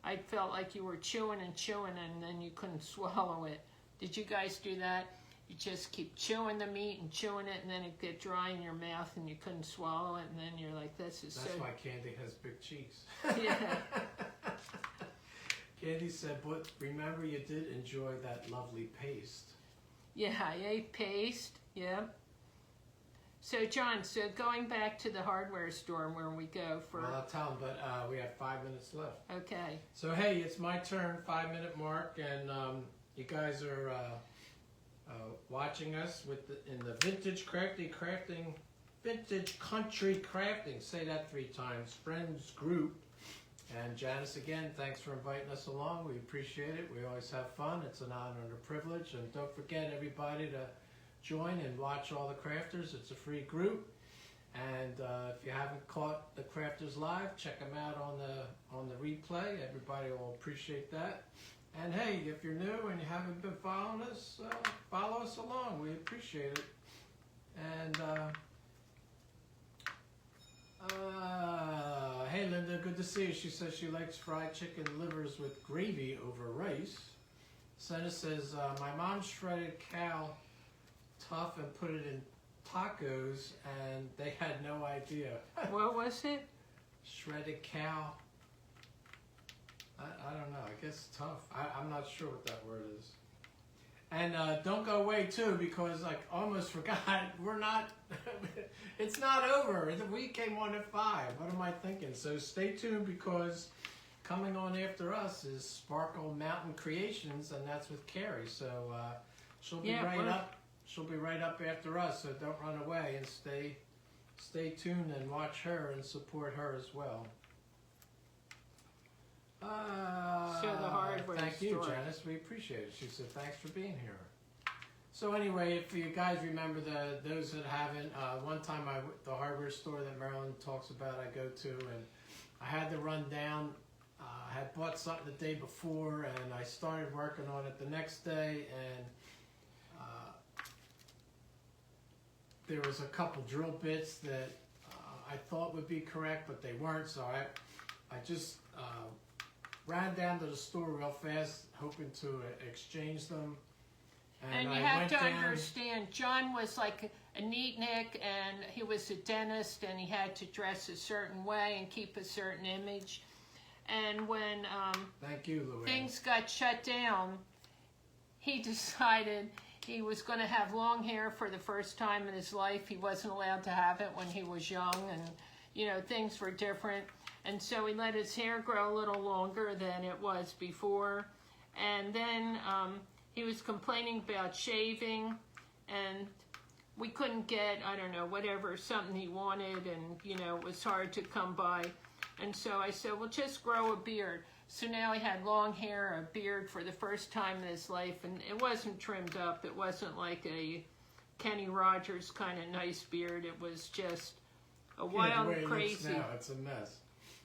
I felt like you were chewing and chewing, and then you couldn't swallow it. Did you guys do that? You just keep chewing the meat and chewing it, and then it get dry in your mouth, and you couldn't swallow it, and then you're like, this is That's why Candy has big cheeks. Yeah. Candy said, but remember you did enjoy that lovely paste. Yeah, I ate paste, yeah. So, John, going back to the hardware store where we go for... Well, I'll tell them, but we have 5 minutes left. Okay. So, hey, it's my turn, 5-minute mark, and you guys are watching us in the Vintage Country Crafting, say that 3 times, Friends Group. And Janice, again, thanks for inviting us along. We appreciate it. We always have fun. It's an honor and a privilege. And don't forget, everybody, to join and watch all the crafters. It's a free group. And if you haven't caught the crafters live, check them out on the replay. Everybody will appreciate that. And hey, if you're new and you haven't been following us, follow us along. We appreciate it. And hey Linda, good to see you. She says she likes fried chicken livers with gravy over rice. Senna says, my mom shredded cow tough and put it in tacos, and they had no idea. What was it? Shredded cow. I don't know. I guess tough. I'm not sure what that word is. And don't go away too, because I almost forgot. We're not. It's not over. The week came on at 5. What am I thinking? So stay tuned, because coming on after us is Sparkle Mountain Creations, and that's with Carrie. So she'll be right up. She'll be right up after us. So don't run away, and stay tuned and watch her and support her as well. So the hardware Thank you, store. Janice. We appreciate it. She said, thanks for being here. So anyway, if you guys remember, those that haven't, one time the hardware store that Marilyn talks about, I go to, and I had to run down. I had bought something the day before, and I started working on it the next day, and there was a couple drill bits that I thought would be correct, but they weren't, so I just ran down to the store real fast, hoping to exchange them. And you have to understand, John was like a neatnik, and he was a dentist, and he had to dress a certain way and keep a certain image. And when Thank you, Luann. Things got shut down, he decided he was going to have long hair for the first time in his life. He wasn't allowed to have it when he was young, and you know, things were different. And so he let his hair grow a little longer than it was before. And then he was complaining about shaving, and we couldn't get, I don't know, whatever, something he wanted, and, you know, it was hard to come by. And so I said, well, just grow a beard. So now he had long hair, a beard for the first time in his life, and it wasn't trimmed up. It wasn't like a Kenny Rogers kind of nice beard. It was just a wild and crazy. Now, it's a mess.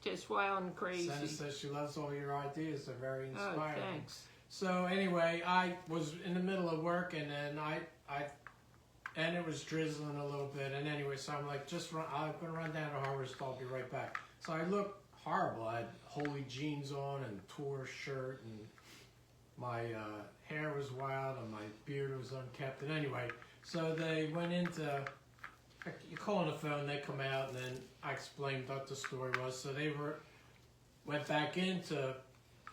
Just wild and crazy. Senna says she loves all your ideas. They're very inspiring. Oh, thanks. So anyway, I was in the middle of work, and then and it was drizzling a little bit. And anyway, so I'm like, I'm gonna run down to Harvest. I'll be right back. So I looked horrible. I had holey jeans on and tore shirt, and my hair was wild, and my beard was unkempt. And anyway, so they went into. You call on the phone, they come out, and then I explained what the story was. So they went back in to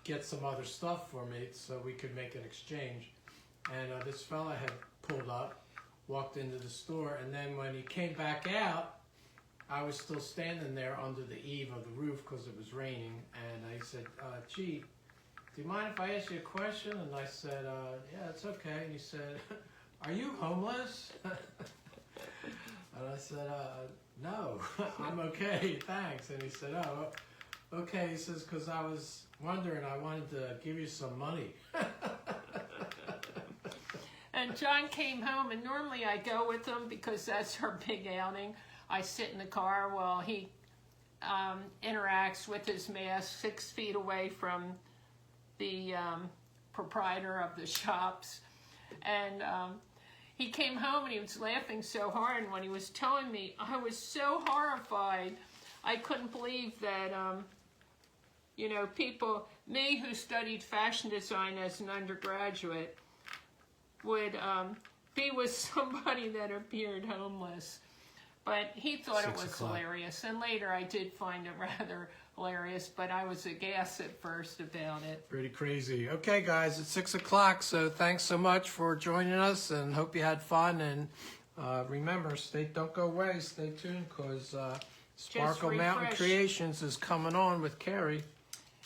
get some other stuff for me so we could make an exchange. And this fella had pulled up, walked into the store, and then when he came back out, I was still standing there under the eave of the roof because it was raining. And I said, gee, do you mind if I ask you a question? And I said, yeah, it's okay. And he said, are you homeless? And I said, no, I'm okay, thanks. And he said, oh, okay. He says, because I was wondering, I wanted to give you some money. And John came home, and normally I go with him because that's our big outing. I sit in the car while he interacts with his mask 6 feet away from the proprietor of the shops. And he came home and he was laughing so hard, and when he was telling me, I was so horrified. I couldn't believe that, people, me who studied fashion design as an undergraduate, would be with somebody that appeared homeless. But he thought it was hilarious, and later I did find it rather hilarious, but I was aghast at first about it. Pretty crazy. Okay, guys, it's 6 o'clock, so thanks so much for joining us, and hope you had fun. And remember, don't go away. Stay tuned, because Sparkle Mountain Creations is coming on with Carrie.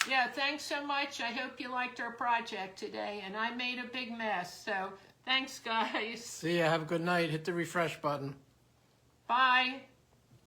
Yeah, thanks so much. I hope you liked our project today, and I made a big mess, so thanks, guys. See ya. Have a good night. Hit the refresh button. Bye.